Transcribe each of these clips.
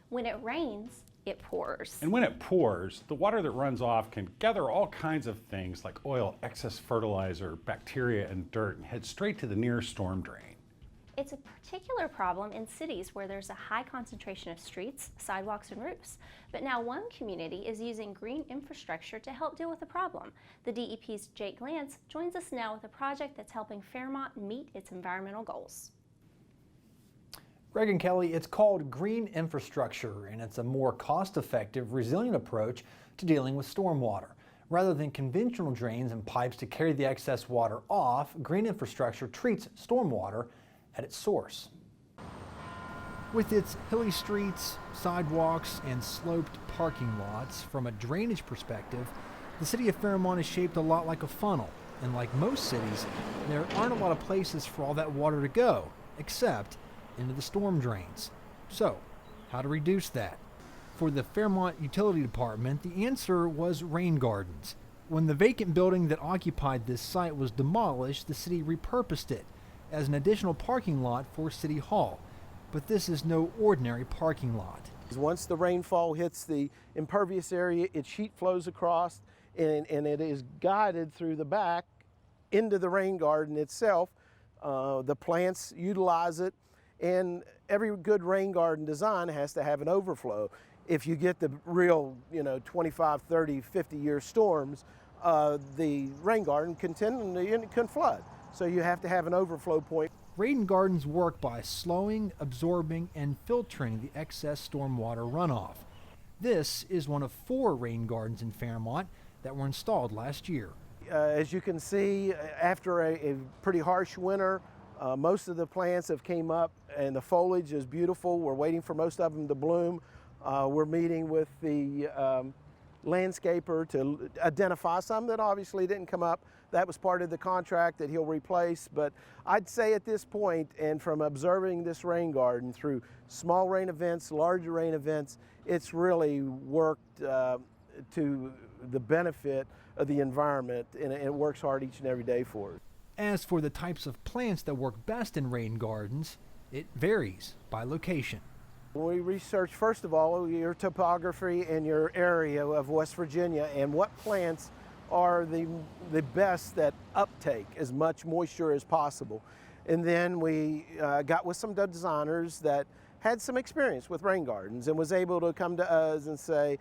When it rains, it pours. And when it pours, the water that runs off can gather all kinds of things like oil, excess fertilizer, bacteria, and dirt and head straight to the nearest storm drain. It's a particular problem in cities where there's a high concentration of streets, sidewalks, and roofs. But now one community is using green infrastructure to help deal with the problem. The DEP's Jake Glantz joins us now with a project that's helping Fairmont meet its environmental goals. Greg and Kelly, it's called green infrastructure, and it's a more cost-effective, resilient approach to dealing with stormwater. Rather than conventional drains and pipes to carry the excess water off, green infrastructure treats stormwater at its source. With its hilly streets, sidewalks, and sloped parking lots, from a drainage perspective, the City of Fairmont is shaped a lot like a funnel. And like most cities, there aren't a lot of places for all that water to go, except into the storm drains. So, how to reduce that? For the Fairmont Utility Department, the answer was rain gardens. When the vacant building that occupied this site was demolished, the city repurposed it as an additional parking lot for City Hall. But this is no ordinary parking lot. Once the rainfall hits the impervious area, it sheet flows across and it is guided through the back into the rain garden itself. The plants utilize it, and every good rain garden design has to have an overflow. If you get the real, 25, 30, 50-year storms, the rain garden can flood. So you have to have an overflow point. Rain gardens work by slowing, absorbing, and filtering the excess stormwater runoff. This is one of 4 rain gardens in Fairmont that were installed last year. As you can see, after a pretty harsh winter, most of the plants have came up and the foliage is beautiful. We're waiting for most of them to bloom. We're meeting with the landscaper to identify some that obviously didn't come up. That was part of the contract that he'll replace. But I'd say at this point, and from observing this rain garden through small rain events, larger rain events, it's really worked to the benefit of the environment, and it works hard each and every day for it. As for the types of plants that work best in rain gardens, it varies by location. We research, first of all, your topography and your area of West Virginia and what plants are the best that uptake as much moisture as possible. And then we got with some designers that had some experience with rain gardens and was able to come to us and say,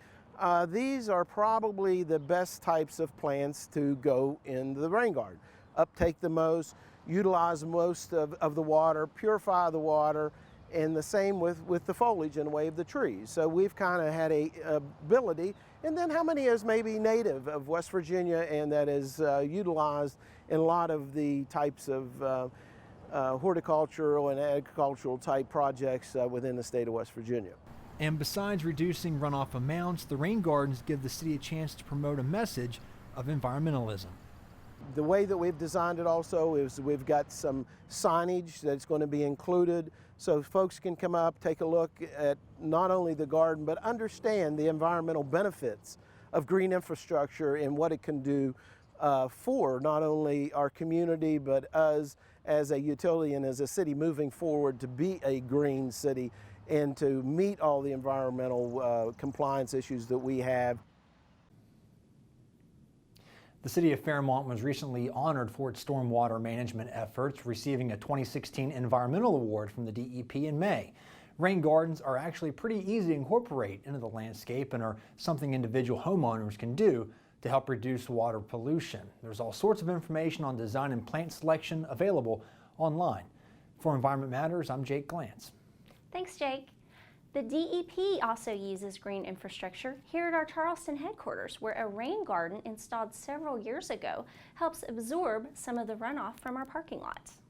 these are probably the best types of plants to go in the rain garden. Uptake the most, utilize most of the water, purify the water, and the same with the foliage in the way of the trees. So we've kind of had a ability, and then how many is maybe native of West Virginia and that is utilized in a lot of the types of horticultural and agricultural type projects within the state of West Virginia. And besides reducing runoff amounts, the rain gardens give the city a chance to promote a message of environmentalism. The way that we've designed it also is we've got some signage that's going to be included so folks can come up, take a look at not only the garden, but understand the environmental benefits of green infrastructure and what it can do for not only our community, but us as a utility and as a city moving forward to be a green city and to meet all the environmental compliance issues that we have. The City of Fairmont was recently honored for its stormwater management efforts, receiving a 2016 Environmental Award from the DEP in May. Rain gardens are actually pretty easy to incorporate into the landscape and are something individual homeowners can do to help reduce water pollution. There's all sorts of information on design and plant selection available online. For Environment Matters, I'm Jake Glantz. Thanks, Jake. The DEP also uses green infrastructure here at our Charleston headquarters, where a rain garden installed several years ago helps absorb some of the runoff from our parking lots.